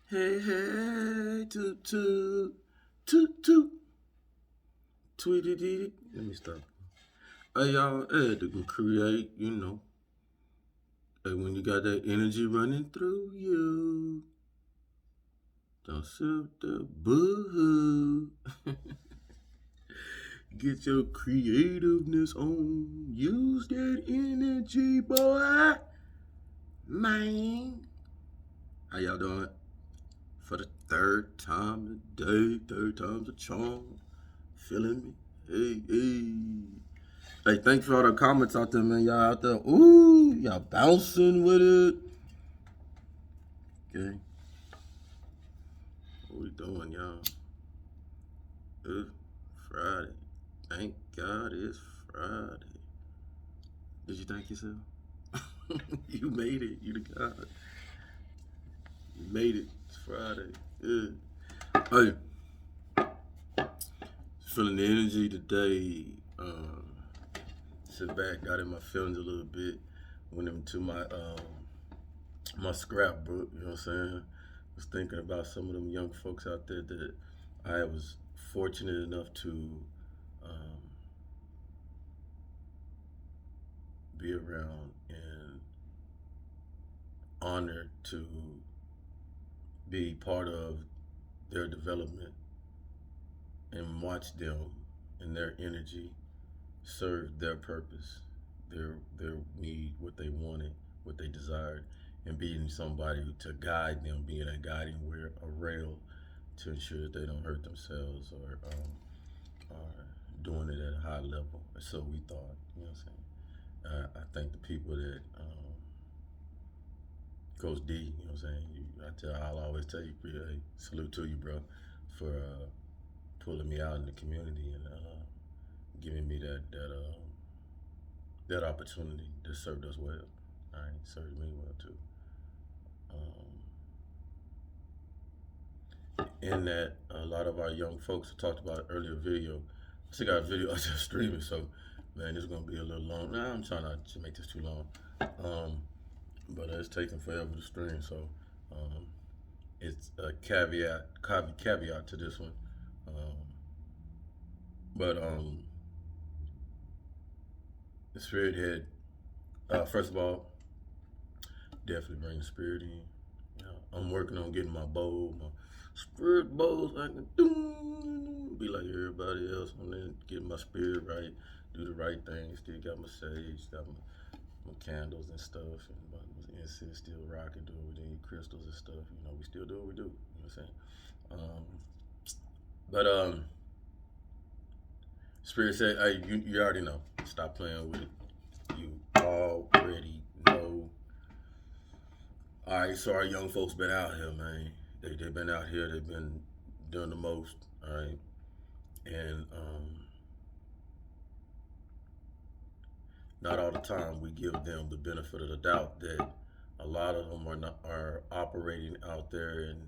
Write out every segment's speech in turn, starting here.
Hey, hey, toot, toot, toot, toot, tweety, dee. Let me stop. Hey, y'all, I had to create, hey, when you got that energy running through you, don't sip the boo. Get your creativeness on. Use that energy, boy. Man. How y'all doing? For the third time today, third time's a charm. Feeling me? Hey, hey. Hey, thanks for all the comments out there, man. Y'all out there, ooh, y'all bouncing with it. Okay, what we doing, y'all? It's Friday. Thank God it's Friday. Did you thank yourself? You made it. You the God. You made it. It's Friday. Good. Hey, feeling the energy today. Sit back, got in my feelings a little bit. Went into my scrapbook. You know what I'm saying? Was thinking about some of them young folks out there that I was fortunate enough to um, be around and honored to be part of their development and watch them and their energy serve their purpose, their need, what they wanted, what they desired, and being somebody to guide them, being a guiding a rail to ensure that they don't hurt themselves or doing it at a high level. So we thought, you know what I'm saying? I thank the people that Coach D, you know what I'm saying? I'll always tell you, hey, salute to you, bro, for pulling me out in the community and giving me that opportunity that served us well. All right, served me well too. In that, a lot of our young folks talked about earlier video. I still got a video I just streaming, so man, this is gonna be a little long. Nah, I'm trying not to make this too long, but it's taking forever to stream, so um, it's a caveat to this one. Um, but the spirit head. First of all, definitely bring the spirit in. I'm working on getting my bowl, my spirit bowl, so I can be like everybody else. And then get my spirit right, do the right thing. Still got my sage, got my candles and stuff, and my incense still rocking, doing what we need, crystals and stuff. We still do what we do. You know what I'm saying? Um, but spirit said, "Hey, you already know. Stop playing with it. You already know." All right, so our young folks been out here, man. They've been out here. They've been doing the most. All right, and not all the time we give them the benefit of the doubt that a lot of them are operating out there in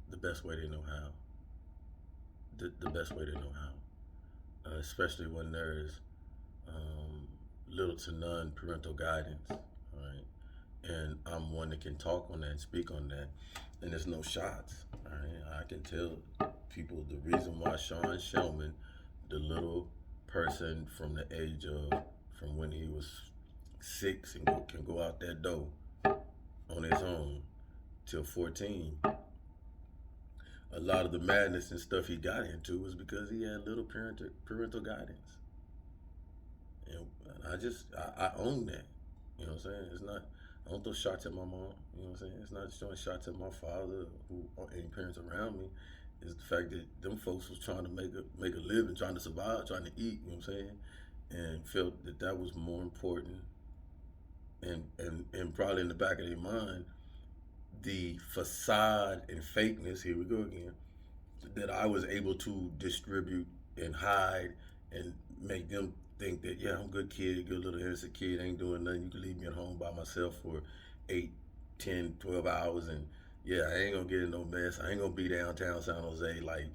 the best way they know how. The best way they know how, especially when there's little to none parental guidance. All right, and I'm one that can talk on that and speak on that, and there's no shots. All right, I can tell people the reason why Sean Shellman, the little person from the age of from when he was 6 and can go out that door on his own till 14. A lot of the madness and stuff he got into was because he had little parental guidance, and I own that. You know what I'm saying? It's not. I don't throw shots at my mom. You know what I'm saying? It's not just throwing shots at my father or any parents around me. It's the fact that them folks was trying to make a living, trying to survive, trying to eat. You know what I'm saying? And felt that that was more important. And probably in the back of their mind, the facade and fakeness. Here we go again. That I was able to distribute and hide and make them think that, yeah, I'm a good kid, good little innocent kid, ain't doing nothing. You can leave me at home by myself for 8, 10, 12 hours, and yeah, I ain't gonna get in no mess. I ain't gonna be downtown San Jose, like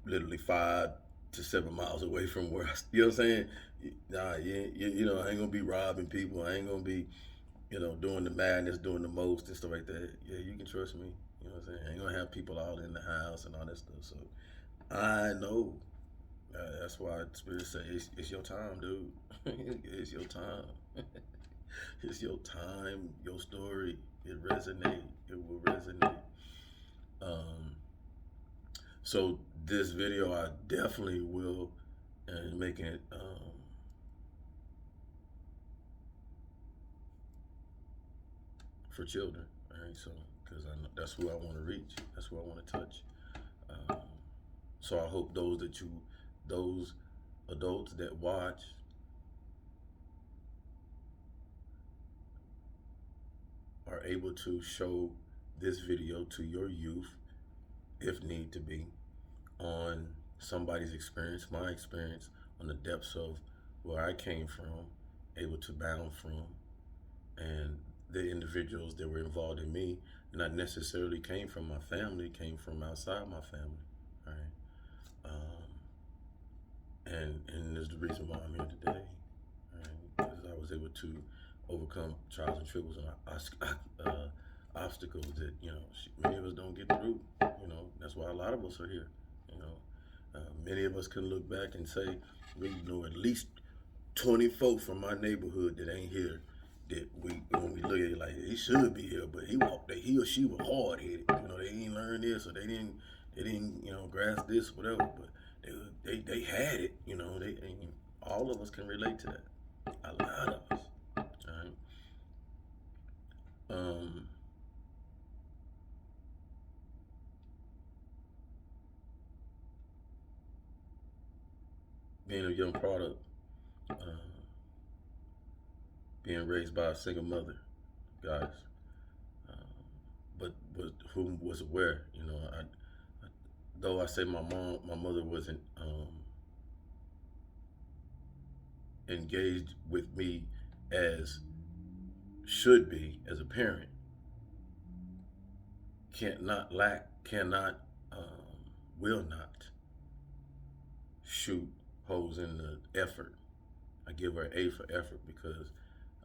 literally 5 to 7 miles away from where you know what I'm saying? Nah, I ain't gonna be robbing people. I ain't gonna be, doing the madness, doing the most and stuff like that. Yeah, you can trust me. You know what I'm saying? Ain't gonna have people all in the house and all that stuff. So I know. That's why Spirit say it's your time, dude. It's your time. It's your time, your story. It resonate. It will resonate. Um, so this video, I definitely will, and making it for children. All right, so because that's who I want to reach. That's who I want to touch. Um, so I hope those adults that watch are able to show this video to your youth, if need to be, on somebody's experience, my experience, on the depths of where I came from, able to bound from, and the individuals that were involved in me not necessarily came from my family, came from outside my family, right? And there's the reason why I'm here today, right? Because I was able to overcome trials and tribbles and obstacles that many of us don't get through. That's why a lot of us are here. Many of us can look back and say we know at least 20 folk from my neighborhood that ain't here. That when we look at it, like, he should be here, but he or she was hard headed. They didn't learn this, or they didn't grasp this, whatever. But they had it. All of us can relate to that. A lot of us. All right. Being a young product, being raised by a single mother, guys, but who was aware. Though I say my mother wasn't engaged with me as should be as a parent, cannot, will not shoot holes in the effort. I give her A for effort because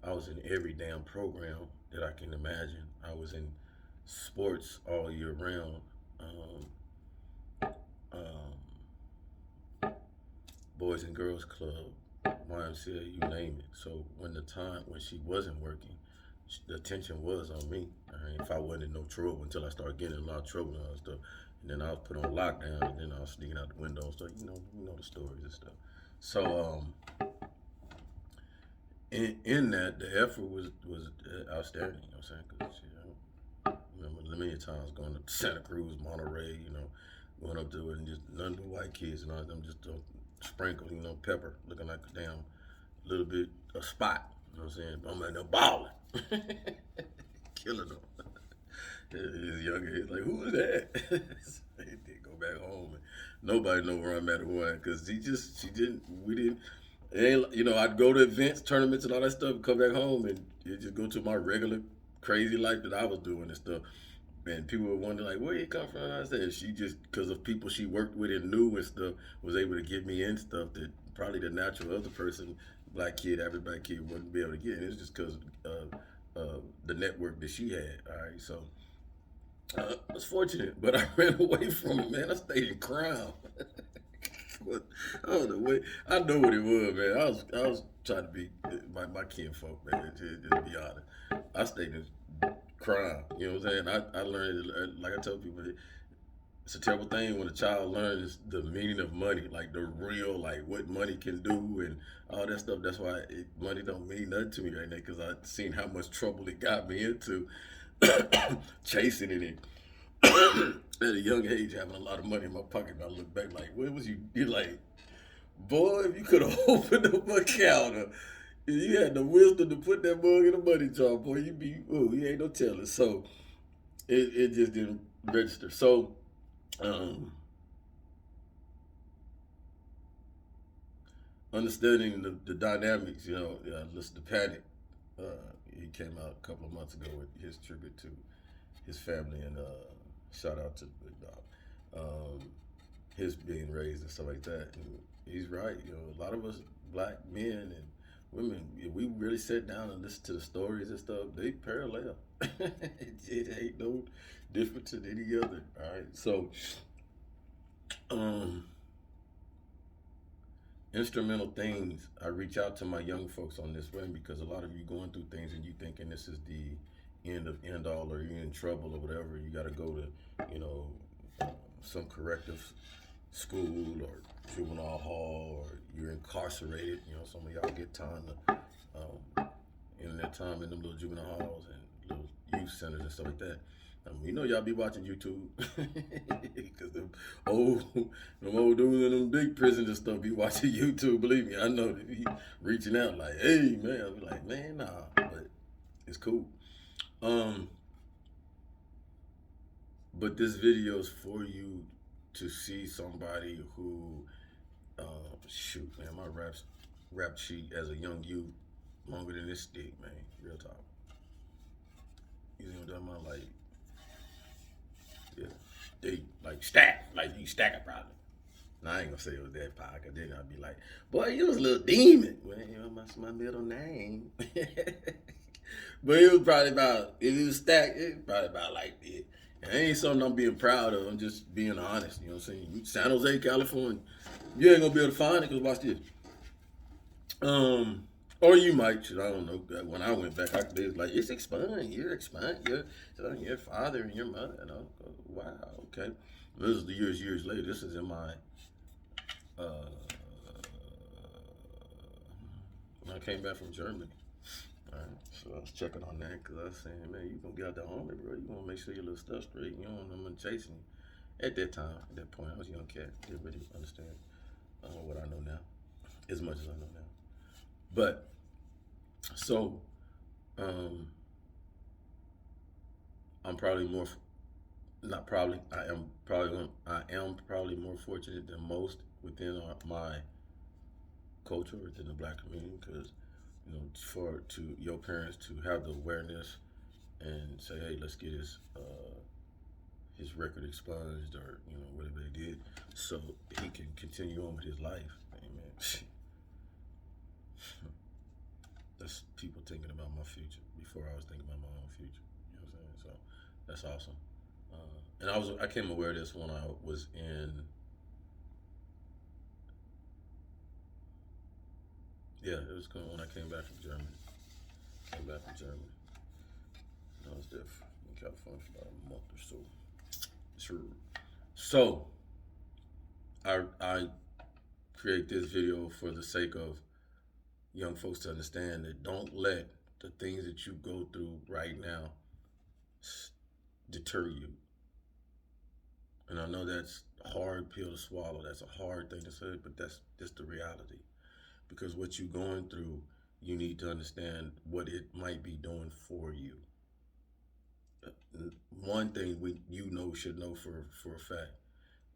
I was in every damn program that I can imagine. I was in sports all year round. Boys and Girls Club, YMCA, you name it. So when she wasn't working, the attention was on me. If I wasn't in no trouble until I started getting in a lot of trouble and all that stuff, and then I was put on lockdown, and then I was sneaking out the window and stuff. You know the stories and stuff. So in that, the effort was outstanding. You know what I'm saying? Because I remember many times going to Santa Cruz, Monterey. Going up to it and just none but white kids and all them just sprinkle, pepper, looking like a damn little bit a spot. You know what I'm saying? I'm in there balling, killing them. His younger, he's like, who is that? He did go back home, and nobody know where I'm at or what, because we didn't. I'd go to events, tournaments, and all that stuff, and come back home, and just go to my regular crazy life that I was doing and stuff. And people would wonder, like, where you come from? And I said, she just, because of people she worked with and knew and stuff, was able to get me in stuff that probably the natural other person, black kid, average black kid, wouldn't be able to get. And it's just because of the network that she had. All right, so I was fortunate, but I ran away from it, man. I stayed in crime. But I don't know what I know what it was, man. I was trying to be my kinfolk, man. Just be honest. I stayed in crime. You know what I'm saying? I learned, like I tell people, it's a terrible thing when a child learns the meaning of money, like the real, like what money can do and all that stuff. That's why money don't mean nothing to me right now, because I've seen how much trouble it got me into chasing it at a young age, having a lot of money in my pocket. And I look back like, what was you? You're like, boy, if you could have opened up a counter, if you had the wisdom to put that mug in a money jar, boy, you ain't no telling. So it just didn't register. So understanding the dynamics, listen to Panic. He came out a couple of months ago with his tribute to his family, and shout out to Big Dog. His being raised and stuff like that. And he's right. A lot of us black men and women, if we really sit down and listen to the stories and stuff, they parallel. It ain't no different than any other. All right. So, um, instrumental things. I reach out to my young folks on this one because a lot of you going through things and you thinking this is the end of end all, or you're in trouble or whatever. You got to go to, some corrective school or juvenile hall, or you're incarcerated. Some of y'all get time to in their time in them little juvenile halls and little youth centers and stuff like that. Y'all be watching YouTube because them old dudes in them big prisons and stuff be watching YouTube. Believe me, I know they be reaching out like, "Hey, man," I be like, "Man, nah," but it's cool. But this video is for you to see somebody who, shoot, man, my rap sheet as a young youth longer than this stick, man. Real talk. You know what I'm talking about? Like, yeah, they like stack, like you stack it probably. Now I ain't gonna say it was that pie, cause then I'd be like, boy, you was a little demon. Well, that's my middle name. But it was probably about, if it was stacked, it was probably about like this. And it ain't something I'm being proud of. I'm just being honest. You know what I'm saying? San Jose, California, you ain't gonna be able to find it, cause watch this. Or you might, I don't know. When I went back, they was like, it's expunged. You're expunged. Your father and your mother. And I go, wow, okay. This is the years later. This is in my, when I came back from Germany. All right, so I was checking on that because I was saying, man, you gonna get out the army, bro. You want to make sure your little stuff straight. You don't want them chasing you. At that time, at that point, I was a young cat. Didn't really understand what I know now, as much as I know now. But so, I'm probably more, not probably. I am probably more fortunate than most within my culture, within the black community, because to your parents to have the awareness and say, hey, let's get his record expunged, or whatever they did, so he can continue on with his life. Amen. That's people thinking about my future before I was thinking about my own future. You know what I'm saying? So that's awesome. And I came aware of this when I was in. Yeah, it was cool when I came back from Germany. I was there in California for about a month or so. Sure. So I create this video for the sake of young folks to understand that don't let the things that you go through right now deter you. And I know that's a hard pill to swallow. That's a hard thing to say, but that's just the reality. Because what you're going through, you need to understand what it might be doing for you. One thing should know for a fact,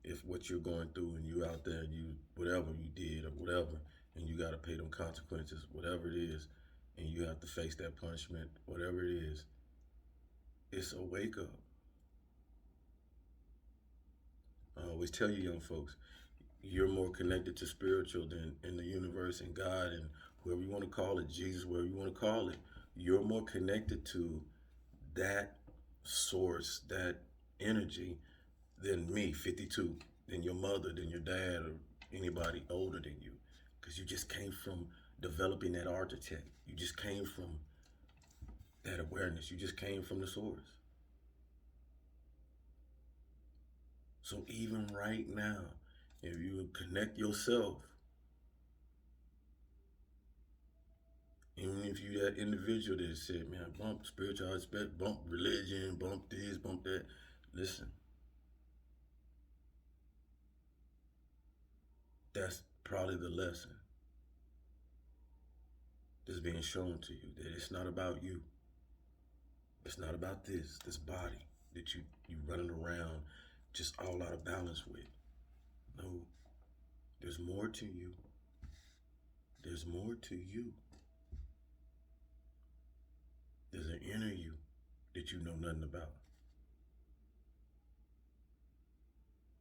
if what you're going through and you out there and you whatever you did or whatever, and you got to pay them consequences, whatever it is, and you have to face that punishment, whatever it is, it's a wake up. I always tell you young folks, you're more connected to spiritual than in the universe and God and whoever you want to call it, Jesus, whatever you want to call it. You're more connected to that source, that energy, than me, 52, than your mother, than your dad, or anybody older than you. Because you just came from developing that architect. You just came from that awareness. You just came from the source. So even right now, if you connect yourself, even if you that individual that said, man, bump spiritual aspect, bump religion, bump this, bump that, listen. That's probably the lesson that's being shown to you, that it's not about you. It's not about this body that you running around just all out of balance with. No, there's more to you. There's more to you. There's an inner you that you know nothing about.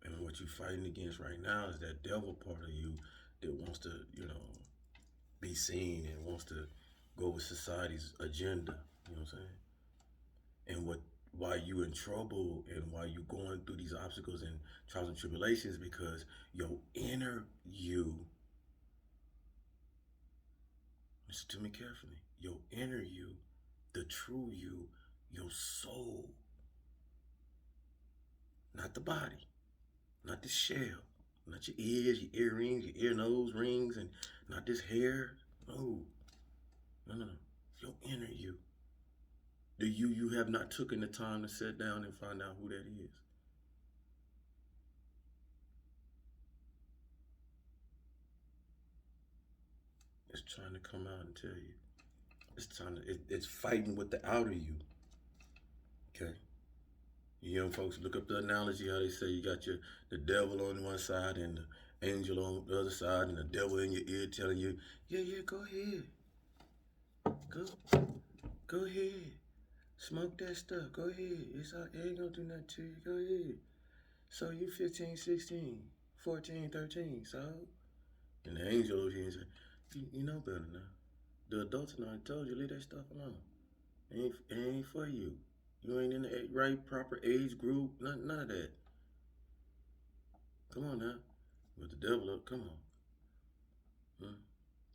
And what you're fighting against right now is that devil part of you that wants to, be seen and wants to go with society's agenda. You know what I'm saying? And why you in trouble and why you going through these obstacles and trials and tribulations, because your inner you, listen to me carefully, your inner you, the true you, your soul, not the body, not the shell, not your ears, your earrings, your ear, nose rings, and not this hair. No, no. Your inner you, the you have not taken the time to sit down and find out who that is. It's trying to come out and tell you. It's trying to. It's fighting with the outer you. Okay. You young folks, look up the analogy how they say you got the devil on one side and the angel on the other side, and the devil in your ear telling you, yeah, go ahead, go ahead, smoke that stuff, go ahead. It ain't gonna do nothing to you. Go ahead. So you 15, 16, 14, 13, so. And the angel over here and say, you know better now. The adults and I told you, leave that stuff alone. It ain't for you. You ain't in the right proper age group. None of that. Come on now. With the devil up, come on.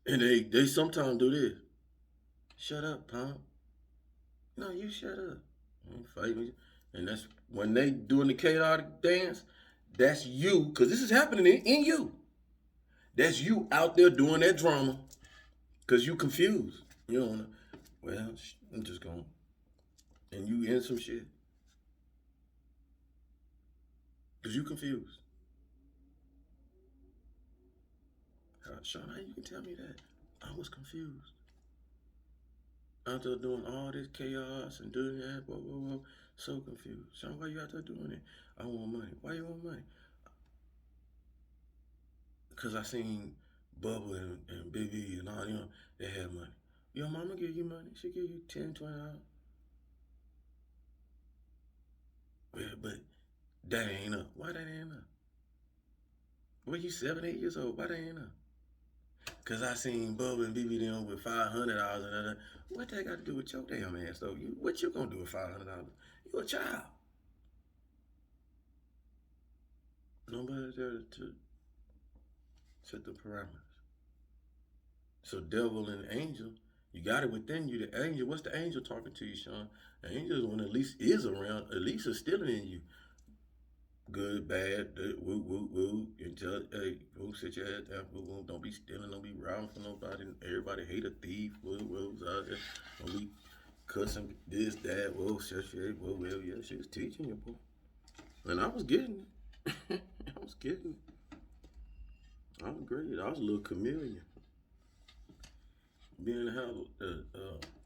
And they sometimes do this. Shut up, punk. No, you shut up. Ain't fight me. And that's when they doing the chaotic dance. That's you, because this is happening in you. That's you out there doing that drama, because you confused. You don't know. Well, I'm just going. And you in some shit. Because you confused. Sean, how you can tell me that? I was confused. Out there doing all this chaos and doing that, whoa. So confused. Sean, why you out there doing it? I want money. Why you want money? Because I seen Bubba and Biggie and all, they had money. Your mama give you money. She give you 10, 20 dollars. Yeah, but that ain't enough. Why that ain't enough? Well, you 7, 8 years old. Why that ain't enough? Because I seen Bubba and BB them with $500 and what that got to do with your damn ass, though? What you gonna do with $500? You a child. Nobody there to set the parameters. So devil and angel, you got it within you. The angel, what's the angel talking to you, Sean? The angel is when at least is around, at least is still in you. Good, bad, woo, and just, hey, sit your ass down, woo, don't be stealing, don't be robbing for nobody. Everybody hate a thief, woo, out there. Don't be cussing this, that, whoa, shit, whoa, well, yeah, she was teaching you, boy. And I was getting it. I was getting it. I was great. I was a little chameleon. Being a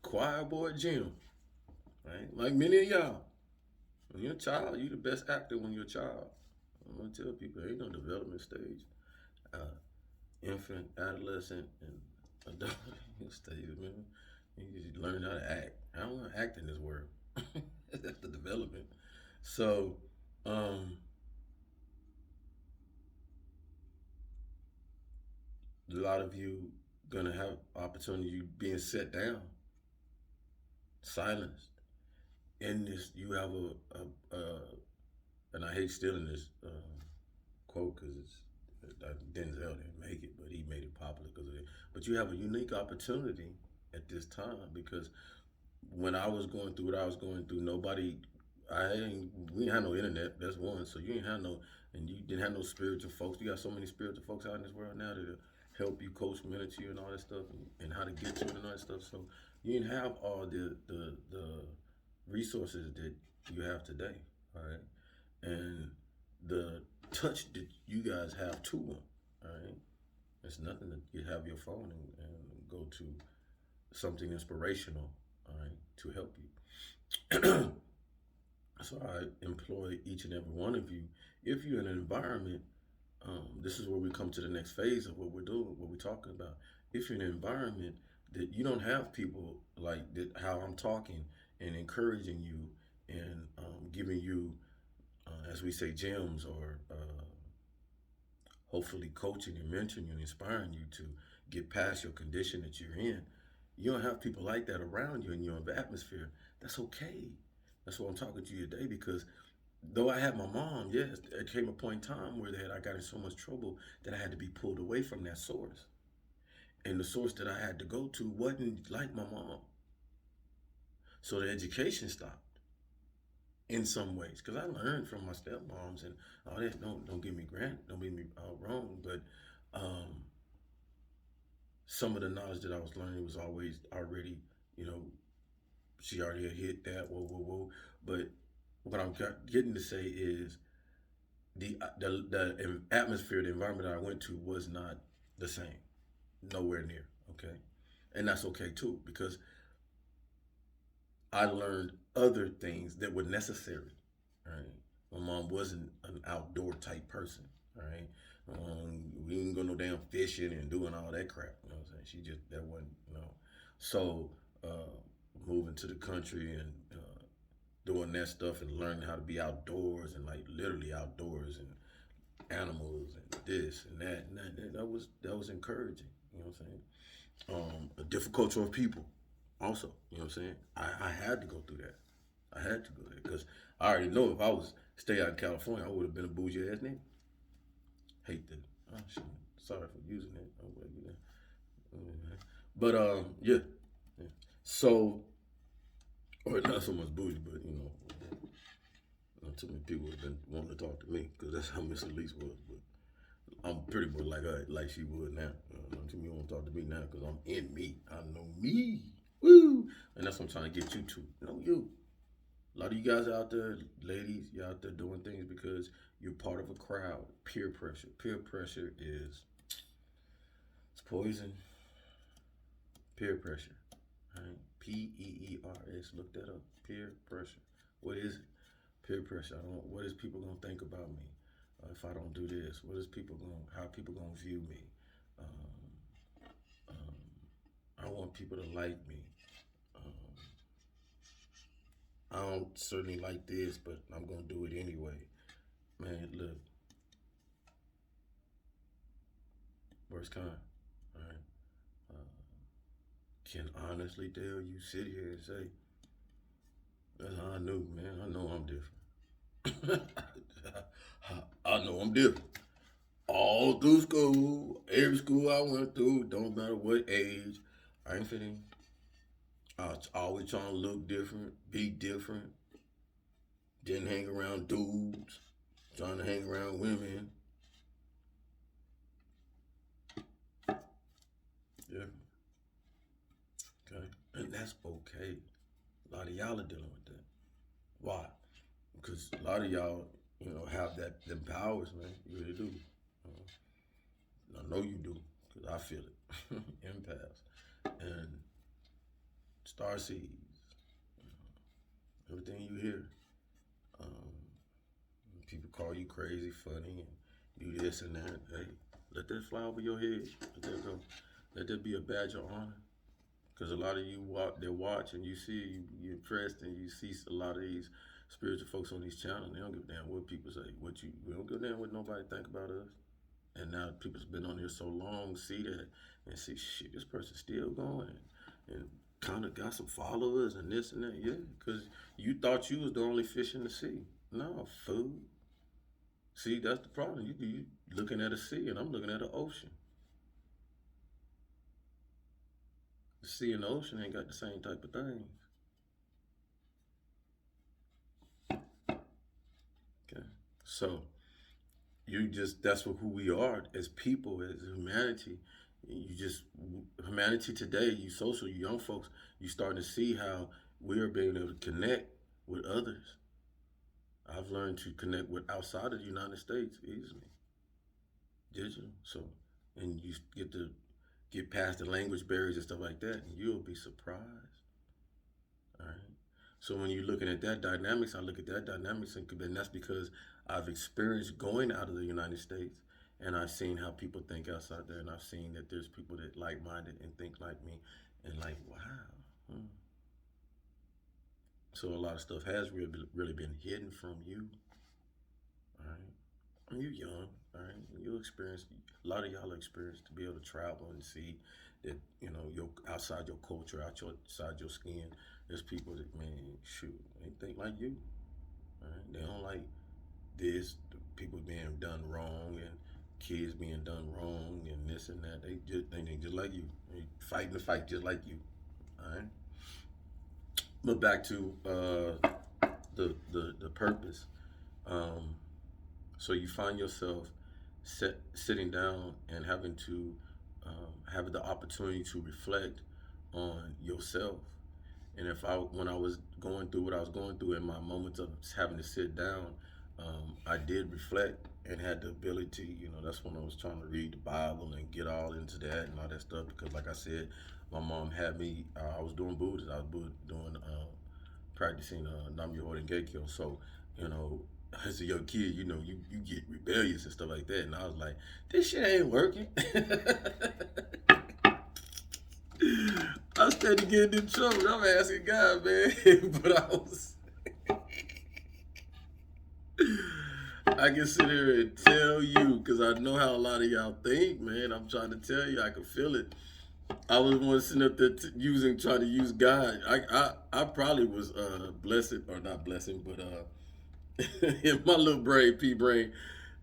choir boy gym, right? Like many of y'all. When you're a child, you're the best actor when you're a child. I'm gonna tell people, there ain't no development stage. Infant, adolescent, and adult stage, man. You just learn how to act. I don't want to act in this world. That's the development. So, a lot of you gonna have opportunity being set down, silenced. In this, you have and I hate stealing this quote because Denzel didn't make it, but he made it popular because of it. But you have a unique opportunity at this time, because when I was going through what I was going through, we didn't have no internet. That's one. So you didn't have no, and you didn't have no spiritual folks. You got so many spiritual folks out in this world now that help you coach ministry and all that stuff, and how to get to it and all that stuff. So you didn't have all the resources that you have today. All right, and the touch that you guys have to them. All right, it's nothing that you have your phone and go to something inspirational. All right, to help you. So I employ each and every one of you. If you're in an environment, this is where we come to the next phase of what we're doing, what we're talking about. If you're in an environment that you don't have people like that, how I'm talking and encouraging you and giving you, as we say, gems, or hopefully coaching and mentoring you and inspiring you to get past your condition that you're in, you don't have people like that around you in your atmosphere. That's okay. That's why I'm talking to you today, because though I had my mom, yes, there came a point in time where I got in so much trouble that I had to be pulled away from that source. And the source that I had to go to wasn't like my mom. So the education stopped in some ways, because I learned from my stepmoms and all that. Don't get me wrong, but um, some of the knowledge that I was learning was always already, you know, she already had hit that. Whoa, whoa, whoa. But what I'm getting to say is the atmosphere, the environment that I went to was not the same, nowhere near. Okay, and that's okay too, because I learned other things that were necessary. Right, my mom wasn't an outdoor type person. Right, we didn't go no damn fishing and doing all that crap. You know what I'm saying? She just that wasn't So moving to the country and doing that stuff and learning how to be outdoors and like literally outdoors and animals and this and that that was encouraging. You know what I'm saying? A different culture of people, also. You know what I'm saying? I had to go through that. I had to go there because I already know if I was stay out in California, I would have been a bougie ass nigga. Hate that. Oh shit. Sorry for using that. Oh, well, you know. But yeah. Yeah. So, or not so much bougie, but too many people have been wanting to talk to me because that's how Miss Elise was. But I'm pretty much like her, like she would now. Too many want to talk to me now because I'm in me. I know me. Woo! And that's what I'm trying to get you to. Know you. A lot of you guys out there, ladies, you're out there doing things because you're part of a crowd. Peer pressure. Peer pressure it's poison. Peer pressure. Right? PEERS. Look that up. Peer pressure. What is it? Peer pressure. What is people gonna think about me if I don't do this? How people gonna view me? Um, I want people to like me. I don't certainly like this, but I'm gonna do it anyway. Man, look, worst kind. All right. Can honestly tell you, sit here and say, that's how I knew, man. I know I'm different. I know I'm different. All through school, every school I went through, don't matter what age, I ain't fitting. I was always trying to look different, be different. Didn't hang around dudes, trying to hang around women. Yeah, okay. And that's okay. A lot of y'all are dealing with that. Why? Because a lot of y'all, have them powers, man. You really do. I know you do, because I feel it. Empaths. And star seeds. Everything you hear. Um, People call you crazy, funny, and do this and that. Hey, let that fly over your head. Let that go. Let that be a badge of honor. Because a lot of you watch and you see, you're impressed, and you see a lot of these spiritual folks on these channels. They don't give a damn what people say. We don't give a damn what nobody think about us. And now people's been on here so long, see that and see, shit, this person's still going and kind of got some followers and this and that. Yeah, because you thought you was the only fish in the sea. No, fool. See, that's the problem. You looking at a sea and I'm looking at an ocean. The sea and the ocean ain't got the same type of things. Okay. So that's who we are as people, as humanity. Humanity today, you young folks, you starting to see how we are being able to connect with others. I've learned to connect with outside of the United States easily, digital. So, and you get past the language barriers and stuff like that, and you'll be surprised. All right. So when you're looking at that dynamics, I look at that dynamics, and that's because I've experienced going out of the United States, and I've seen how people think outside there, and I've seen that there's people that like-minded and think like me, and like, wow. So a lot of stuff has really been hidden from you. All right. You young, all right? You experience a lot of y'all experience to be able to travel and see that your outside your culture, outside your skin. There's people that shoot, they think like you, all right? They don't like this, the people being done wrong and kids being done wrong and this and that. They just like you, they fighting the fight just like you, all right? But back to the purpose. Um, So you find yourself sitting down and having the opportunity to reflect on yourself. And when I was going through what I was going through in my moments of having to sit down, I did reflect and had the ability. That's when I was trying to read the Bible and get all into that and all that stuff. Because, like I said, my mom had me. I was doing Buddhist. I was doing practicing Nam Myoho Renge Kyo. So, you know, as a young kid, you get rebellious and stuff like that. And I was like, this shit ain't working. I started getting in trouble. I'm asking God, man. But I can sit here and tell you, because I know how a lot of y'all think, man. I'm trying to tell you, I can feel it. I was one sitting up there trying to use God. I probably was blessed or not blessing, but in my little brain, pea brain,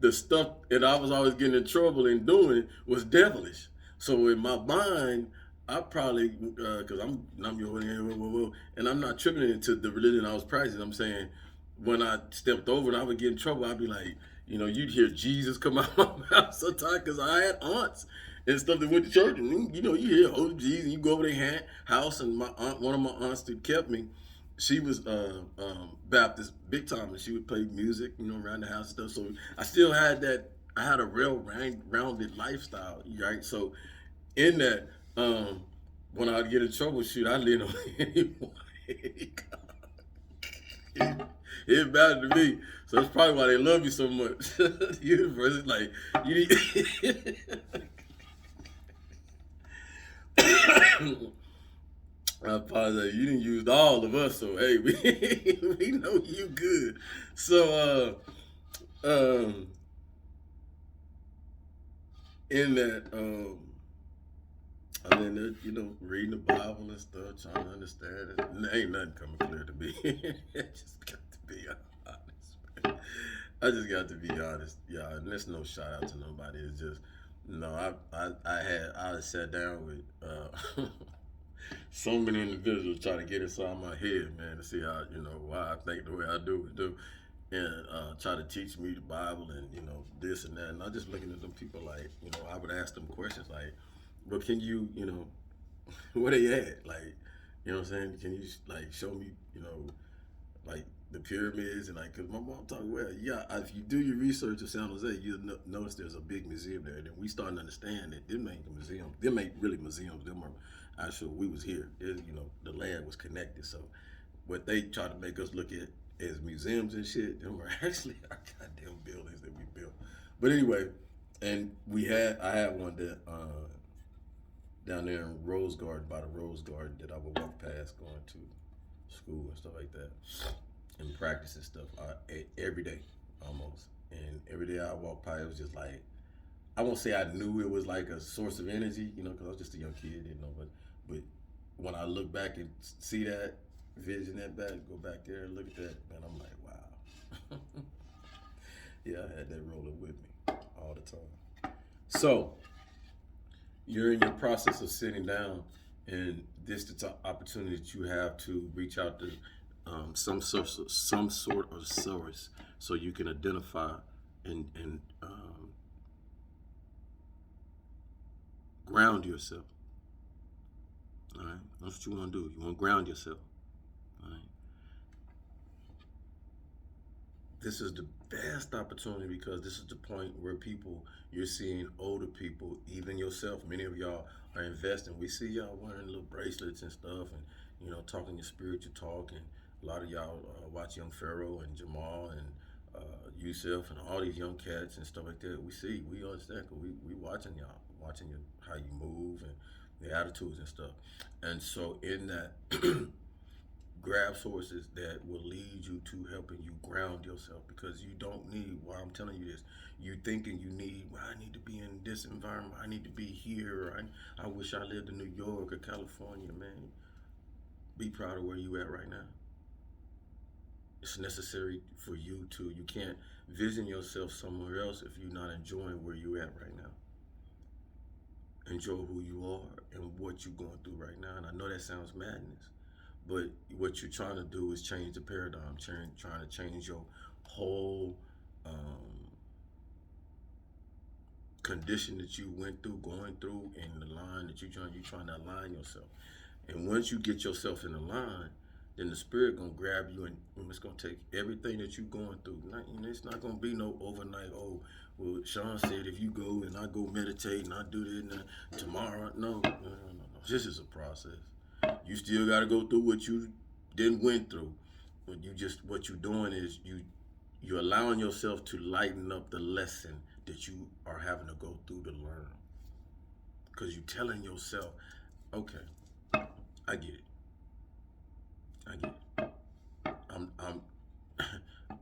the stuff that I was always getting in trouble in doing was devilish. So in my mind, I probably because I'm your and I'm not tripping into the religion I was practicing. I'm saying when I stepped over and I would get in trouble, I'd be like, you'd hear Jesus come out of my mouth sometimes because I had aunts and stuff that went to church, and you hear oh Jesus, and you go over their house, and my aunt, one of my aunts that kept me, she was Baptist big time, and she would play music, around the house and stuff. So I still had that. I had a real rounded lifestyle, right? So in that, when I'd get in trouble, shoot, I lean on anyone. It mattered to me, so that's probably why they love me so much. The universe is like you need. I apologize. You didn't use all of us, so hey, we know you good. So in that I'm in there, reading the Bible and stuff, trying to understand it. Ain't nothing coming clear to me. I just got to be honest, man. I just got to be honest, y'all. And there's no shout out to nobody. It's just I sat down with so many individuals trying to get inside my head, man, to see how why I think the way I do, and try to teach me the Bible and this and that. And I'm just looking at them people like I would ask them questions like, "But can you where they at? Like, what I'm saying? Can you like show me like the pyramids and like because my mom talked well, yeah. If you do your research in San Jose, you'll notice there's a big museum there. And then we starting to understand that them ain't the museum. Them ain't really museums. Them are actual. We was here. The land was connected. So what they try to make us look at as museums and shit, them were actually our goddamn buildings that we built. But anyway, and I had one that down there in Rose Garden, by the Rose Garden, that I would walk past going to school and stuff like that, and practice and stuff every day almost. And every day I walked by, it was just like I won't say I knew it was like a source of energy, because I was just a young kid, but when I look back and see that vision, that back, go back there and look at that, man, I'm like, wow. Yeah, I had that rolling with me all the time. So you're in your process of sitting down, and this is the opportunity that you have to reach out to some sort of source, so you can identify and ground yourself. All right, that's what you want to do. You want to ground yourself. All right. This is the best opportunity because this is the point where you're seeing older people, even yourself, many of y'all are investing. We see y'all wearing little bracelets and stuff and, talking your spiritual talk. And a lot of y'all watch Young Pharaoh and Jamal and Yusuf and all these young cats and stuff like that. We understand because we watching y'all, watching how you move and the attitudes and stuff. And so in that, grab sources that will lead you to helping you ground yourself, because you don't need, why I'm telling you this, you thinking you need, well, I need to be in this environment, I need to be here, or I wish I lived in New York or California. Man, be proud of where you at right now. It's necessary for you to, you can't vision yourself somewhere else if you're not enjoying where you at right now. Enjoy who you are and what you're going through right now. And I know that sounds madness, but what you're trying to do is change the paradigm, trying to change your whole condition that you went through, going through, and the line that you're trying to align yourself. And once you get yourself in the line, then the spirit gonna grab you, and it's gonna take everything that you're going through. It's not gonna be no overnight. Oh, well, Sean said if you go and I go meditate and I do this and tomorrow. No. This is a process. You still got to go through what you didn't went through. But what you're doing is you're allowing yourself to lighten up the lesson that you are having to go through to learn. Because you're telling yourself, okay, I get it.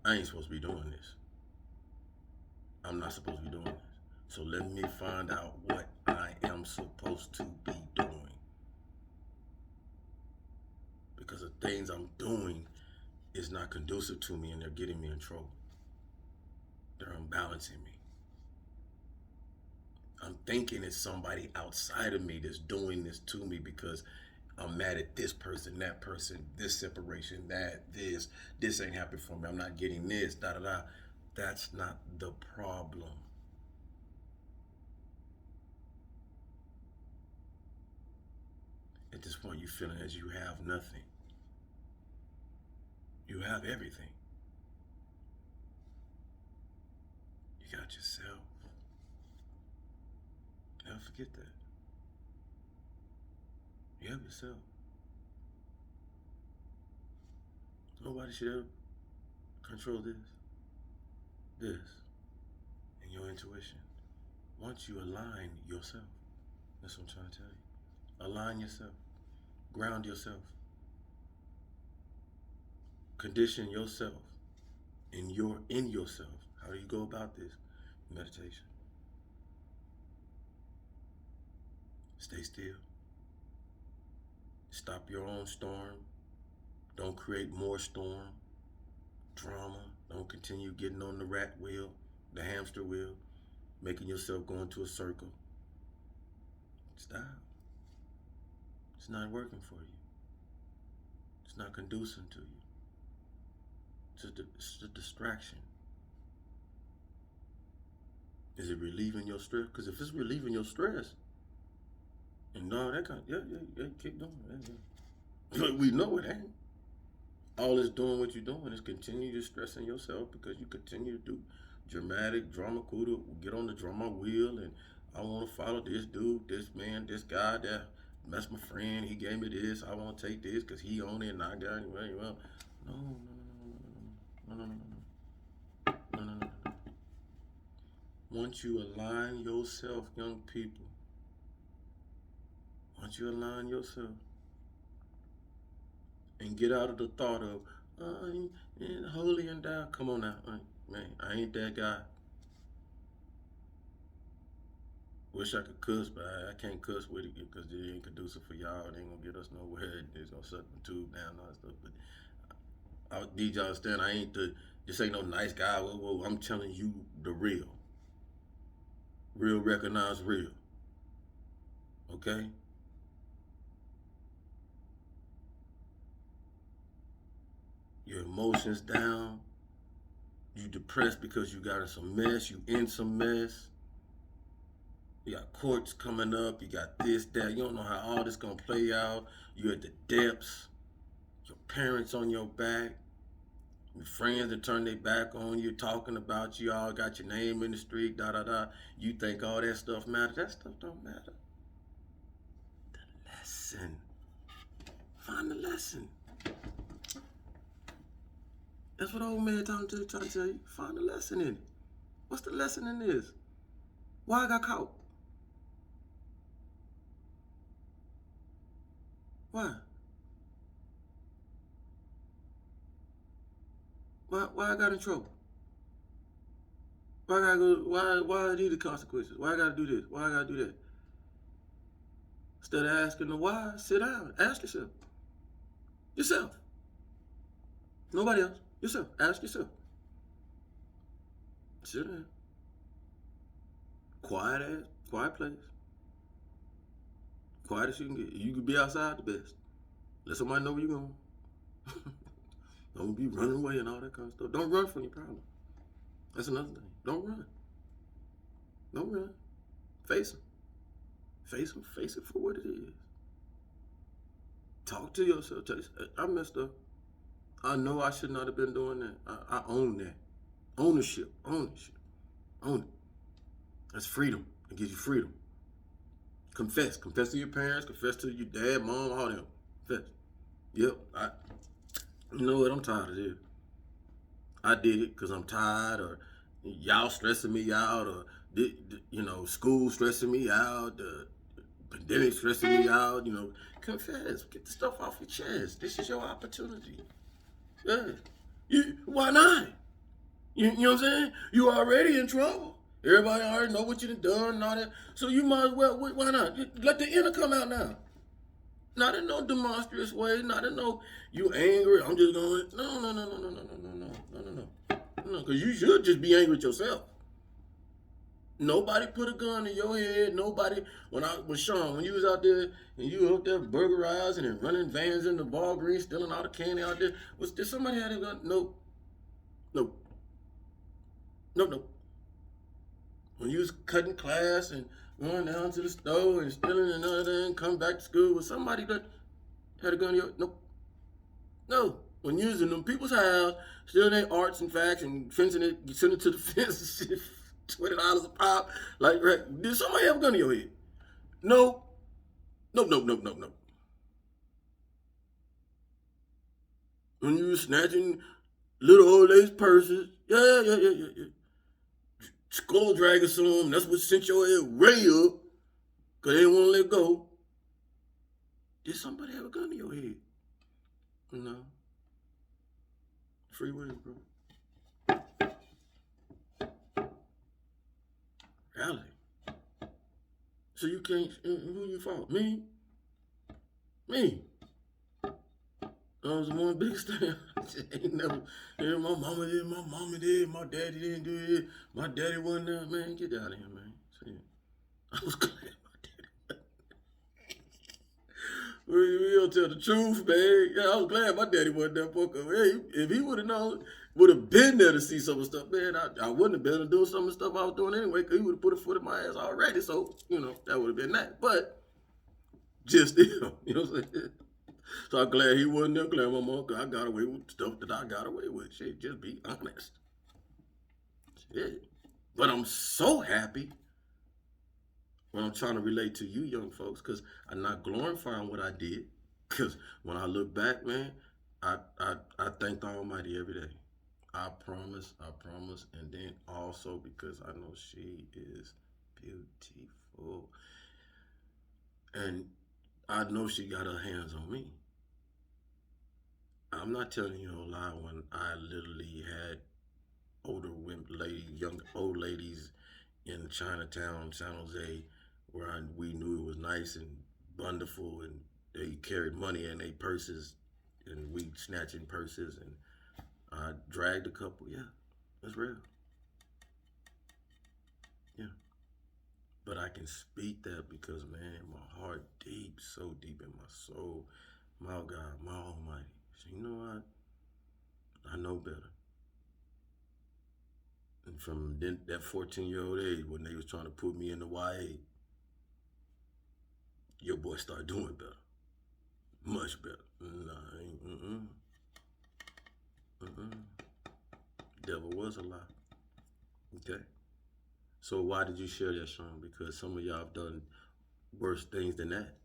I ain't supposed to be doing this. I'm not supposed to be doing this. So let me find out what I am supposed to be doing. Because the things I'm doing is not conducive to me, and they're getting me in trouble. They're unbalancing me. I'm thinking it's somebody outside of me that's doing this to me because I'm mad at this person, that person, this separation, this ain't happening for me. I'm not getting this, da-da-da. That's not the problem. At this point, you're feeling as you have nothing. You have everything. You got yourself. Never forget that. You have yourself. Nobody should ever control this, and your intuition. Once you align yourself, that's what I'm trying to tell you. Align yourself. Ground yourself. Condition yourself in yourself. How do you go about this? Meditation. Stay still. Stop your own storm. Don't create more storm, drama. Don't continue getting on the rat wheel, the hamster wheel, making yourself go into a circle. Stop. It's not working for you. It's not conducive to you. It's a distraction. Is it relieving your stress? Because if it's relieving your stress, and no, that kind, yeah, keep doing it. But we know it ain't. All it's doing what you're doing is continue to stressing yourself because you continue to do drama quota, get on the drama wheel, and I want to follow this dude, this man, this guy, that's my friend, he gave me this, I want to take this because he owned it and I got it. Well, no. Once you align yourself, young people, once you align yourself and get out of the thought of, holy and thou, come on now, man, I ain't that guy. Wish I could cuss, but I can't cuss with it because it ain't conducive for y'all. It ain't gonna get us nowhere. It's gonna suck the tube down and all that stuff. But I need y'all to understand, I ain't this ain't no nice guy. Whoa, I'm telling you the real. Real recognize real. Okay? Your emotions down. You depressed because you got in some mess. You in some mess. You got courts coming up. You got this, that. You don't know how all this gonna play out. You at the depths. Your parents on your back. Your friends that turn their back on you, talking about you, all got your name in the street, da-da-da. You think all that stuff matters. That stuff don't matter. The lesson. Find the lesson. That's what old man trying to tell you. Find the lesson in it. What's the lesson in this? Why I got caught? Why? Why I got in trouble? Why I gotta go? Why I need the consequences? Why I gotta do this? Why I gotta do that? Instead of asking the why, sit down. Ask yourself. Yourself. Nobody else. Yourself. Ask yourself. Sit down. Quiet place. Quiet as you can get. You could be outside the best. Let somebody know where you're going. Don't be running away and all that kind of stuff. Don't run from your problem. That's another thing. Don't run. Don't run. Face them. Face them. Face it for what it is. Talk to yourself. Tell yourself, I messed up. I know I should not have been doing that. I own that. Ownership. Own it. That's freedom. It gives you freedom. Confess. Confess to your parents. Confess to your dad, mom, all them. Confess. Yep. You know what? I'm tired of this. I did it because I'm tired, or y'all stressing me out, or school stressing me out, the pandemic stressing me out. Confess. Get the stuff off your chest. This is your opportunity. Yeah. Why not? You know what I'm saying? You already in trouble. Everybody already know what you done and all that. So you might as well, why not? Let the inner come out now. Not in no demonstrous way. Not in no, you angry, I'm just going, no. Because you should just be angry at yourself. Nobody put a gun in your head. Nobody, when Sean, when you was out there and you were up there burglarizing and running vans in the Walgreens, stealing all the candy out there, did somebody have a gun? Nope. When you was cutting class and going down to the store and stealing another thing, come back to school with somebody that had a gun in your, nope. No. When you was in them people's house, stealing their arts and facts and fencing it, sending it to the fence and shit, $20 a pop. Like, right, did somebody have a gun in your head? No. When you was snatching little old lady's purses, yeah. Skull dragging some, that's what sent your head way up, because they didn't want to let go. Did somebody have a gun in your head? No. Free will, bro. Reality. So you can't, who you fault? Me. That was the one biggest thing. Ain't never, my mama did, my daddy didn't do it, my daddy wasn't there. Man, get out of here, man. See, I was glad my daddy we'll tell the truth, man. Yeah, I was glad my daddy wasn't there. If he would have known, would have been there to see some of the stuff, man, I wouldn't have been doing some of the stuff I was doing anyway, because he would have put a foot in my ass already. So, that would have been that. But, just still, you know what I'm saying? So I'm glad he wasn't there. Glad my mom, I got away with stuff that I got away with. Shit, just be honest. Shit. But I'm so happy when I'm trying to relate to you young folks, because I'm not glorifying what I did. Because when I look back, man, I thank the Almighty every day. I promise. And then also because I know she is beautiful. And I know she got her hands on me. I'm not telling you no lie when I literally had young old ladies in Chinatown, San Jose, where we knew it was nice and wonderful, and they carried money in their purses, and we snatching purses, and I dragged a couple. Yeah, that's real. Yeah. But I can speak that because, man, my heart deep, so deep in my soul, my God, my Almighty. So you know what? I know better. And from that 14-year-old age, when they was trying to put me in the YA, your boy started doing better. Much better. Nah, Devil was a lie. Okay? So why did you share that, Sean? Because some of y'all have done worse things than that.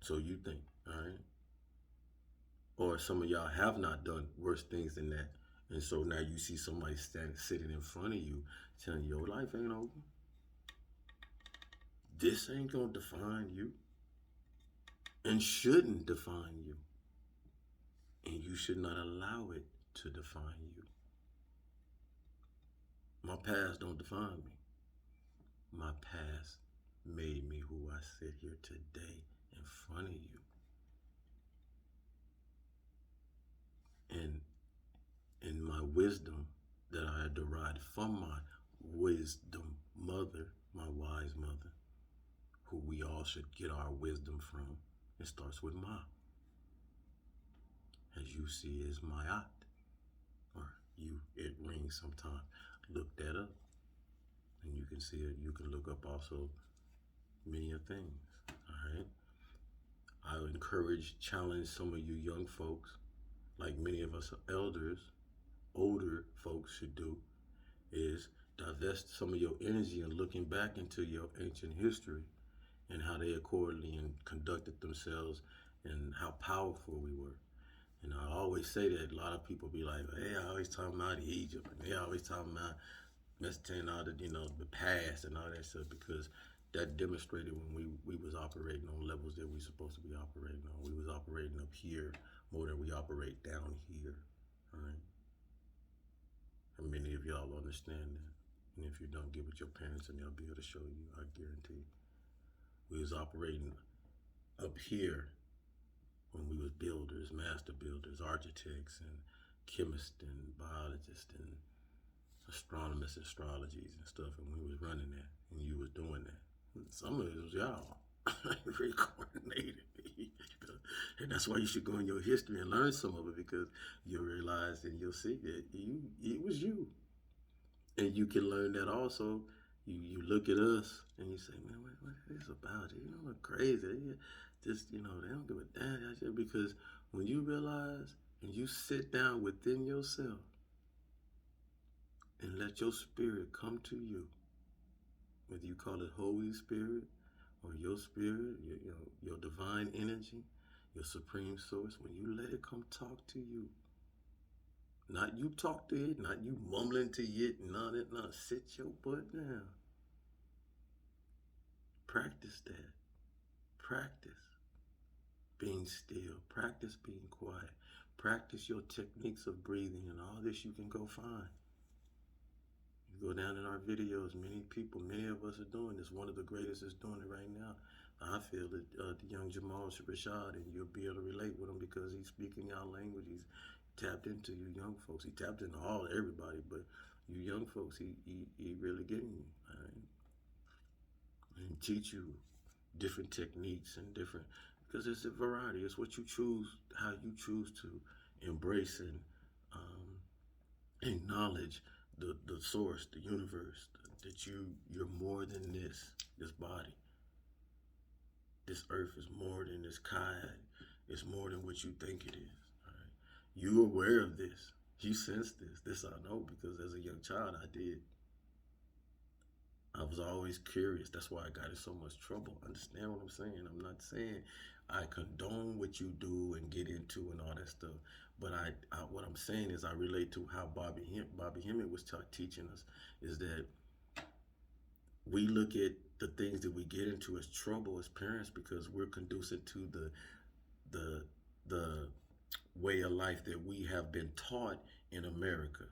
So you think, all right? Or some of y'all have not done worse things than that. And so now you see somebody sitting in front of you telling you, your life ain't over. This ain't gonna define you. And shouldn't define you. And you should not allow it to define you. My past don't define me. My past made me who I sit here today in front of you. And in my wisdom that I had derived from my wisdom mother, my wise mother, who we all should get our wisdom from, it starts with Ma. As you see is Mayat, or it rings sometimes. Look that up, and you can see it. You can look up also many of things. All right. I encourage, challenge some of you young folks, like many of us elders, older folks should do, is divest some of your energy in looking back into your ancient history and how they accordingly and conducted themselves and how powerful we were. And I always say that a lot of people be like, hey, I always talking about Egypt, and they always talking about messing out of, the past and all that stuff, because that demonstrated when we was operating on levels that we supposed to be operating on. We was operating up here more than we operate down here, right? And many of y'all understand that. And if you don't, get with your parents and they'll be able to show you, I guarantee. We was operating up here when we was builders, master builders, architects, and chemists, and biologists, and astronomers, astrologies, and stuff, and we was running that, and you was doing that. Some of it was y'all. Very coordinated. And that's why you should go in your history and learn some of it, because you'll realize and you'll see that it was you. And you can learn that also. You look at us and you say, man, what is this about? You know, look crazy. Just, they don't give a damn. Because when you realize and you sit down within yourself and let your spirit come to you, whether you call it Holy Spirit or your spirit, your divine energy, your supreme source, when you let it come talk to you, not you talk to it, not you mumbling to it, and all that, no, sit your butt down. Practice that. Practice being still. Practice being quiet. Practice your techniques of breathing, and all this you can go find. You go down in our videos, many of us are doing this. One of the greatest is doing it right now. I feel that the young Jamal Rashad, and you'll be able to relate with him because he's speaking our language. He's tapped into you young folks. He tapped into everybody, but you young folks, he really getting you. Right? And teach you different techniques and different, because it's a variety. It's what you choose, how you choose to embrace and acknowledge the source, the universe, that you're more than this body. This earth is more than this kayak. It's more than what you think it is. All right? You're aware of this. You sense this. This I know, because as a young child I did. I was always curious. That's why I got in so much trouble. Understand what I'm saying? I'm not saying I condone what you do and get into and all that stuff. But what I'm saying is I relate to how Bobby Hemmett was teaching us, is that we look at the things that we get into as trouble as parents because we're conducive to the way of life that we have been taught in America.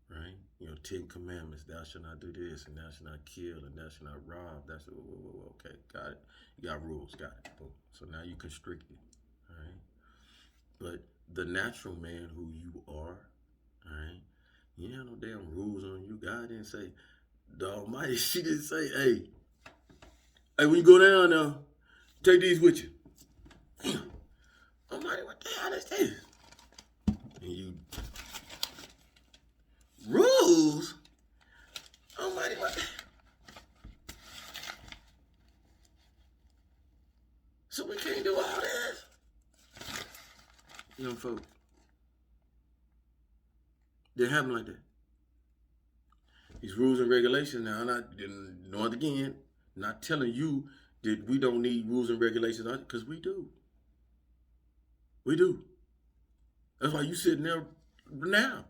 Right? 10 commandments, thou shalt not do this, and thou shalt not kill, and thou shalt not rob. That's okay, got it. You got rules, got it. Boom. So now you constrict it. All right. But the natural man who you are, all right, you ain't have no damn rules on you. God didn't say, the Almighty, she didn't say, hey, when you go down now, take these with you. Almighty, what the hell is this? And you, rules? Almighty, what? So we can't do all this? Young folk, didn't happen like that. These rules and regulations now, not again, not telling you that we don't need rules and regulations, because we do. We do. That's why you sitting there now.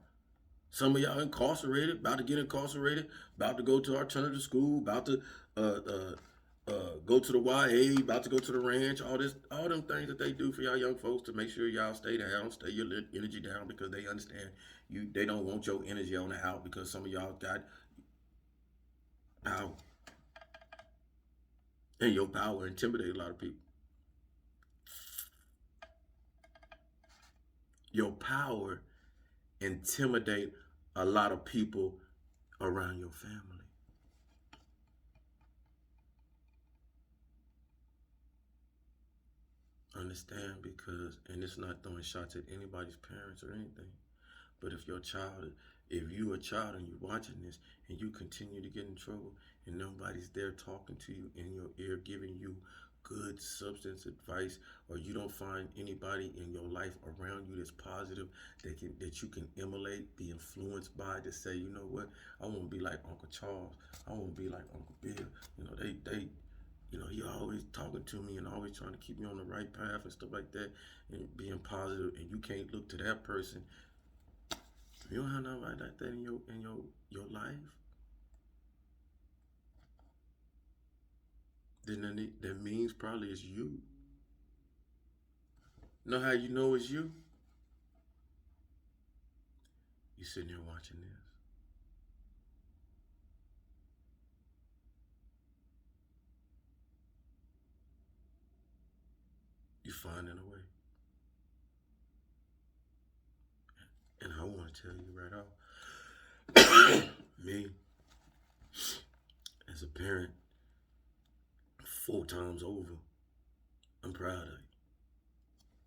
Some of y'all incarcerated, about to get incarcerated, about to go to alternative school, about to Go to the YA, about to go to the ranch, all them things that they do for y'all young folks to make sure y'all stay down, stay your energy down because they understand they don't want your energy on the out because some of y'all got power. And your power intimidate a lot of people. Your power intimidate a lot of people around your family. Understand? Because, and it's not throwing shots at anybody's parents or anything, but if you a child and you're watching this and you continue to get in trouble and nobody's there talking to you in your ear, giving you good substance advice, or you don't find anybody in your life around you that's positive that you can emulate, be influenced by, to say, you know what, I want to be like Uncle Charles, I want to be like Uncle Bill. You know, he always talking to me and always trying to keep me on the right path and stuff like that, and being positive. And you can't look to that person. You don't have nobody like that in your life. Then that means probably it's you. Know how you know it's you? You sitting there watching this. You finding a way. And I want to tell you right off, me, as a parent, 4 times over, I'm proud of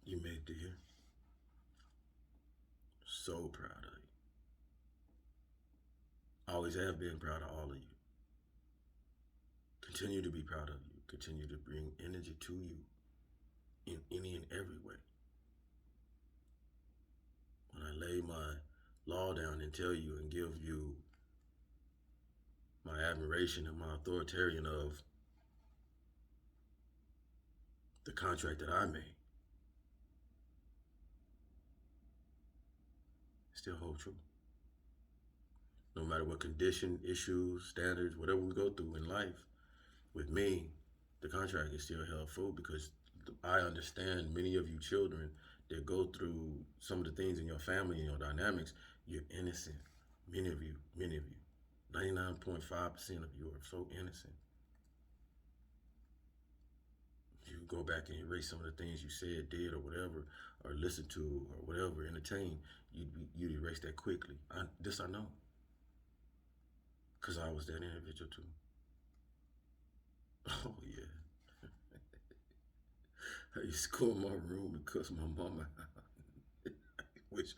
you. You made it here. So proud of you. I always have been proud of all of you. Continue to be proud of you. Continue to bring energy to you in any and every way. When I lay my law down and tell you and give you my admiration and my authoritarian of the contract that I made, still hold true. No matter what condition, issues, standards, whatever we go through in life, with me, the contract is still held full because I understand many of you children that go through some of the things in your family and your dynamics. You're innocent. Many of you. 99.5% of you are so innocent. You go back and erase some of the things you said, did, or whatever, or listened to, or whatever, entertained, you'd erase that quickly. This I know. Because I was that individual too. Oh, yeah. I used to go in my room and cuss my mama out. wish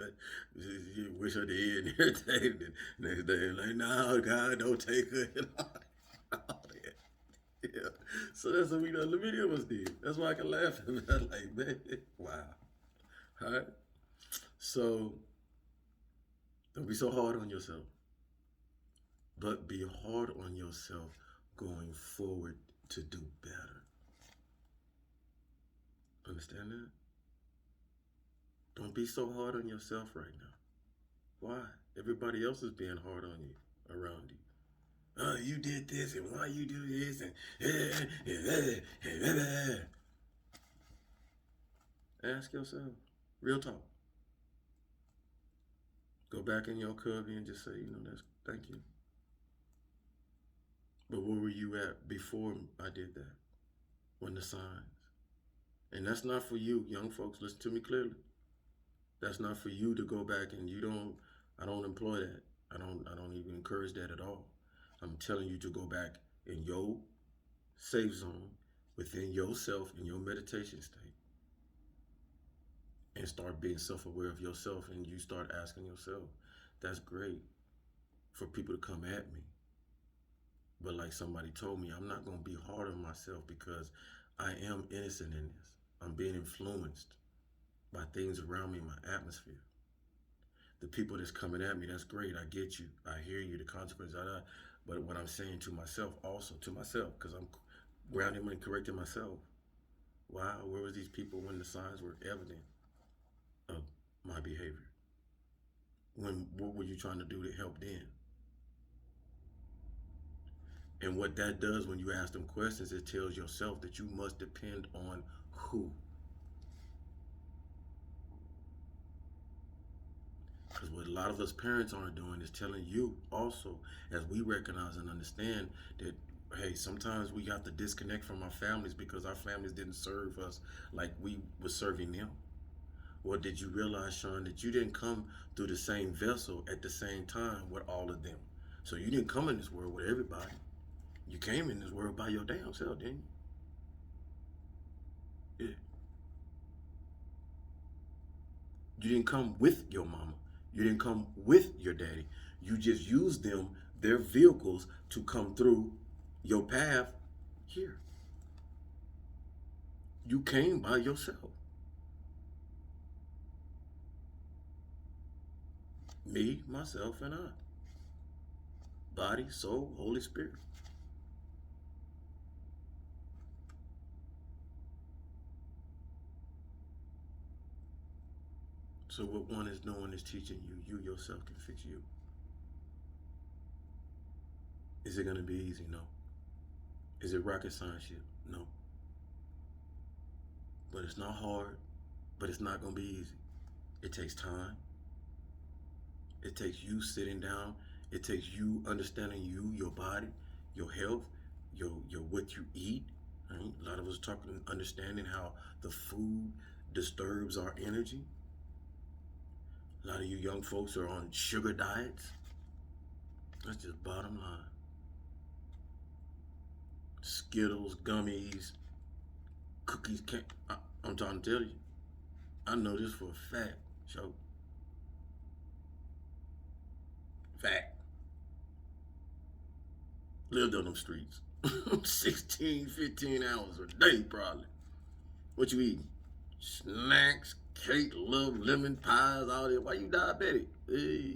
I did and everything. And next day, like, no, God, don't take her. And all that. Yeah. So that's what the video was did. That's why I can laugh at that. Like, man, wow. All right. So don't be so hard on yourself. But be hard on yourself going forward to do better. Understand that? Don't be so hard on yourself right now. Why? Everybody else is being hard on you, around you. Oh, you did this, and why you do this, and ask yourself, real talk. Go back in your cubby and just say, thank you. But where were you at before I did that? When the signs? And that's not for you, young folks. Listen to me clearly. That's not for you to go back and I don't employ that. I don't even encourage that at all. I'm telling you to go back in your safe zone within yourself in your meditation state and start being self-aware of yourself, and you start asking yourself, that's great for people to come at me. But like somebody told me, I'm not going to be hard on myself because I am innocent in this. I'm being influenced by things around me, my atmosphere. The people that's coming at me, that's great. I get you. I hear you, the consequences. But what I'm saying to myself, also to myself, because I'm grounding and correcting myself. Wow, where was these people when the signs were evident of my behavior? What were you trying to do to help then? And what that does when you ask them questions, it tells yourself that you must depend on who. Because what a lot of us parents aren't doing is telling you also, as we recognize and understand that, hey, sometimes we have to disconnect from our families because our families didn't serve us like we were serving them. Or did you realize, Sean, that you didn't come through the same vessel at the same time with all of them? So you didn't come in this world with everybody. You came in this world by your damn self, didn't you? Yeah. You didn't come with your mama. You didn't come with your daddy. You just used them, their vehicles, to come through your path here. You came by yourself. Me, myself, and I. Body, soul, Holy Spirit. So what one is doing is teaching you, you yourself can fix you. Is it going to be easy? No. Is it rocket science shit? No. But it's not hard, but it's not going to be easy. It takes time. It takes you sitting down. It takes you understanding you, your body, your health, your what you eat. Right? A lot of us talking, understanding how the food disturbs our energy. A lot of you young folks are on sugar diets. That's just bottom line. Skittles, gummies, cookies, can't. I'm trying to tell you. I know this for a fact. So, fact. Lived on them streets. 16, 15 hours a day, probably. What you eating? Snacks, cake, little lemon pies, all that. Why you diabetic? Hey.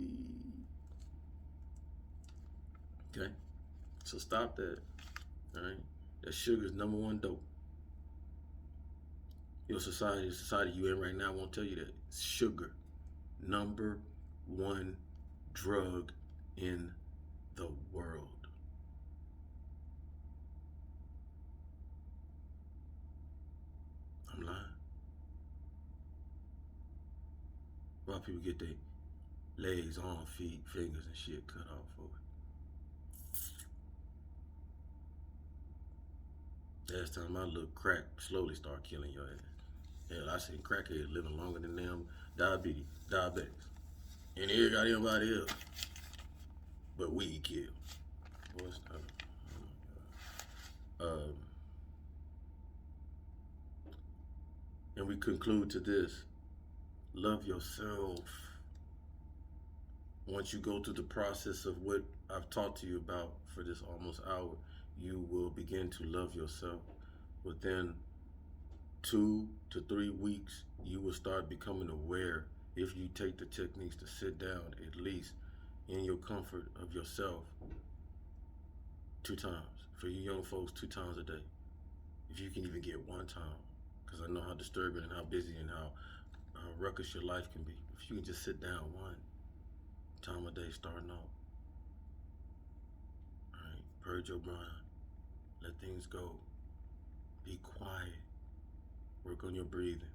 Okay. So stop that. All right. That sugar's number one dope. Your society, the society you in right now won't tell you that. Sugar, number one drug in the world. I'm lying. Why people get their legs, arms, feet, fingers, and shit cut off for it. Last time I looked, crack slowly start killing your ass. Hell, I seen crackheads living longer than them diabetics. And here got anybody else. But weed kill. What's that? Oh my God. And we conclude to this. Love yourself. Once you go through the process of what I've taught to you about for this almost hour, you will begin to love yourself. Within 2 to 3 weeks, you will start becoming aware, if you take the techniques to sit down at least in your comfort of yourself 2 times. For you young folks, 2 times a day. If you can even get 1 time, because I know how disturbing and how busy and how ruckus your life can be. If you can just sit down 1 time a day starting off. All right, purge your mind. Let things go. Be quiet. Work on your breathing.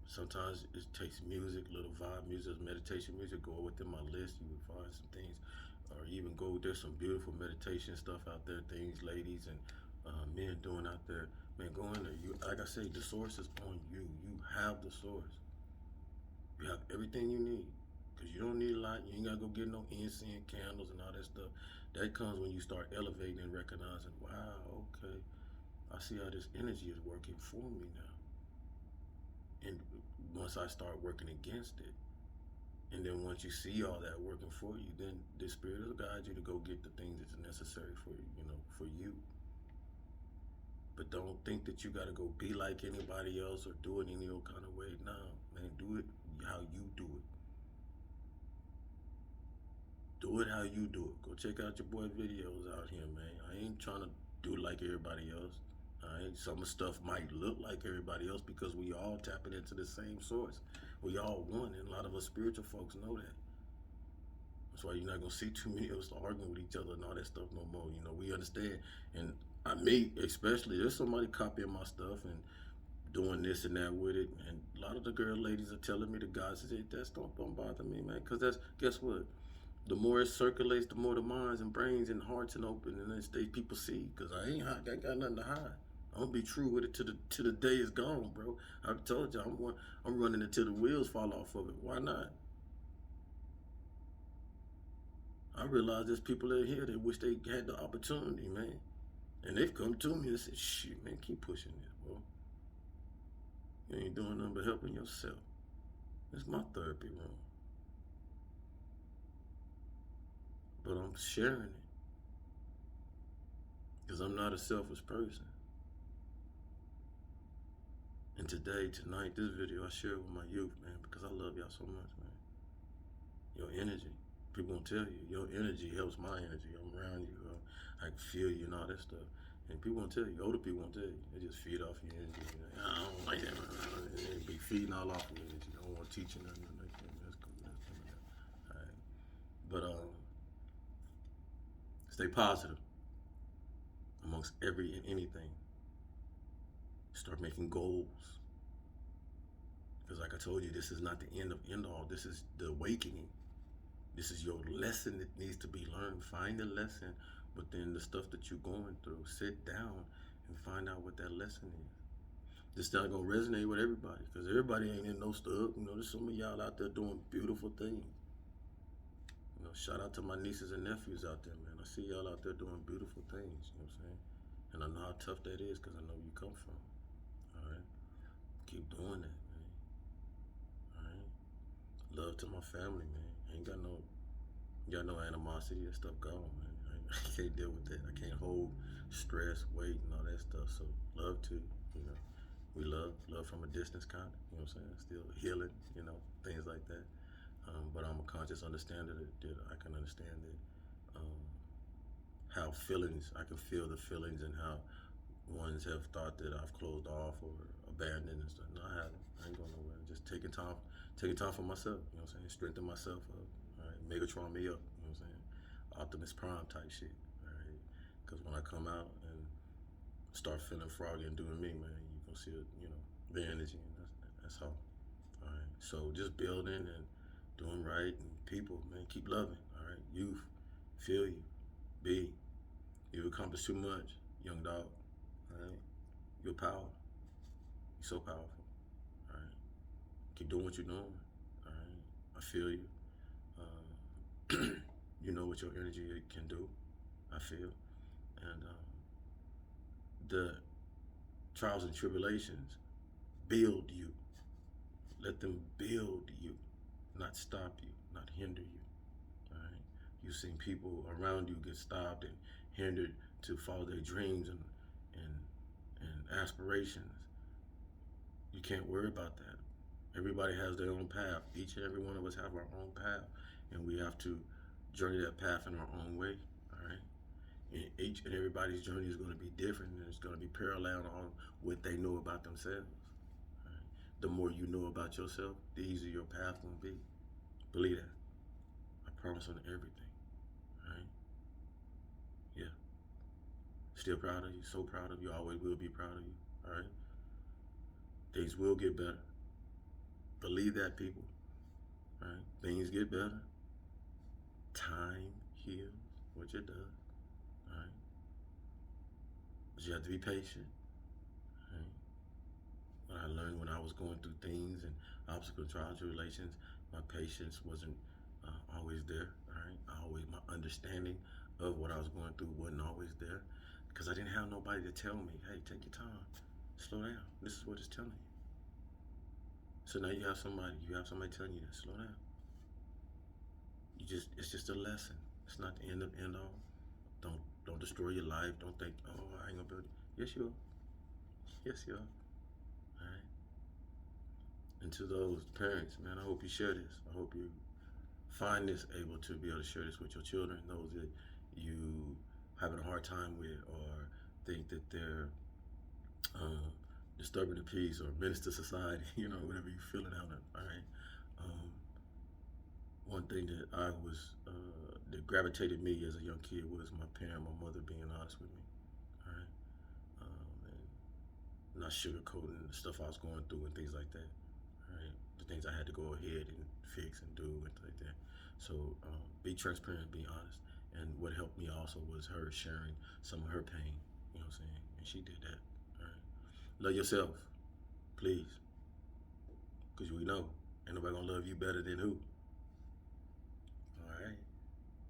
Sometimes it takes music, little vibe music, meditation music. Go within my list. You will find some things, or even go. There's some beautiful meditation stuff out there. Things ladies and men doing out there. Man, go in there. You, like I say, the source is on you. You have the source. You have everything you need. Because you don't need a lot. You ain't got to go get no incense, candles, and all that stuff. That comes when you start elevating and recognizing, wow, okay, I see how this energy is working for me now. And once I start working against it, and then once you see all that working for you, then the spirit will guide you to go get the things that's necessary for you, for you. But don't think that you got to go be like anybody else or do it any old kind of way. No, man, do it how you do it. Do it how you do it. Go check out your boy videos out here, man. I ain't trying to do it like everybody else. Alright, some of the stuff might look like everybody else because we all tapping into the same source. We all one, and a lot of us spiritual folks know that. That's That's why you're not gonna see too many of us arguing with each other and all that stuff no more. You know, we understand. And me especially, there's somebody copying my stuff and doing this and that with it. And a lot of the girl ladies are telling me, the guys say, that's don't bother me, man. Cause that's, guess what? The more it circulates, the more the minds and brains and hearts and open, and then people see. Cause I got nothing to hide. I'm gonna be true with it till the day is gone, bro. I told you I'm running until the wheels fall off of it. Why not? I realize there's people out here that wish they had the opportunity, man. And they've come to me and said, shit, man, keep pushing this, bro. You ain't doing nothing but helping yourself. It's my therapy room. But I'm sharing it. Because I'm not a selfish person. And tonight, this video I share with my youth, man, because I love y'all so much, man. Your energy. People gonna tell you, your energy helps my energy. I'm around you. I can feel you and all that stuff. And people won't tell you. Older people won't tell you. They just feed off your energy. I don't like that. They be feeding all off your energy. I don't want to teach you nothing like that. That's cool. That's cool. All right. But stay positive amongst every and anything. Start making goals. Because like I told you, this is not the end all. This is the awakening. This is your lesson that needs to be learned. Find the lesson within the stuff that you're going through. Sit down and find out what that lesson is. This not gonna resonate with everybody, because everybody ain't in no stuff. You know, there's some of y'all out there doing beautiful things. You know, shout out to my nieces and nephews out there, man. I see y'all out there doing beautiful things. You know what I'm saying? And I know how tough that is, because I know where you come from. All right, keep doing that, man. All right, love to my family, man. Ain't got no animosity. That stuff gone, man. I can't deal with that. I can't hold stress, weight, and all that stuff. So love too, you know. We love from a distance, kind of. You know what I'm saying? Still healing, you know, things like that. But I'm a conscious understander that I can understand that how feelings, I can feel the feelings and how ones have thought that I've closed off or abandoned and stuff. No, I haven't. I ain't going nowhere. Just taking time for myself. You know what I'm saying? Strengthen myself up. All right, Megatron me up. You know what I'm saying? Optimus Prime type shit. All right, because when I come out and start feeling froggy and doing me, man, you gonna see it. You know, the energy, and that's all. All right. So just building and doing right, and people, man, keep loving. All right, youth, feel you, be. You've accomplished too much, young dog. All right, you're powerful. You're so powerful. All right, keep doing what you're doing. All right, I feel you. You know what your energy can do. I feel, and the trials and tribulations build you. Let them build you, not stop you, not hinder you. All right, you've seen people around you get stopped and hindered to follow their dreams and aspirations. You can't worry about that. Everybody has their own path. Each and every one of us have our own path, and we have to journey that path in our own way. All right. And each and everybody's journey is going to be different, and it's going to be parallel on what they know about themselves. All right. The more you know about yourself, the easier your path will be. Believe that. I promise on everything. All right. Yeah. Still proud of you. So proud of you. Always will be proud of you. All right. Things will get better. Believe that, people. All right. Things get better. Time heals, which it does. All right. But you have to be patient. All right. What I learned when I was going through things and obstacles, trials, tribulations, my patience wasn't always there. All right. My understanding of what I was going through wasn't always there, because I didn't have nobody to tell me, hey, take your time, slow down. This is what it's telling you. So now you have somebody telling you to slow down. It's just a lesson. It's not the end all. Don't destroy your life. Don't think, oh, I ain't gonna build it. Yes, you are. Yes, you are. All right. And to those parents, man, I hope you share this. I hope you find this able to be able to share this with your children, those that you having a hard time with, or think that they're disturbing the peace or menace to society, you know, whatever you're feeling out of. All right. One thing that I was gravitated me as a young kid was my my mother being honest with me. All right, and not sugarcoating the stuff I was going through and things like that. All right, the things I had to go ahead and fix and do and like that. So be transparent, be honest. And what helped me also was her sharing some of her pain. You know what I'm saying? And she did that. All right, love yourself, please, because we know ain't nobody gonna love you better than who. All right.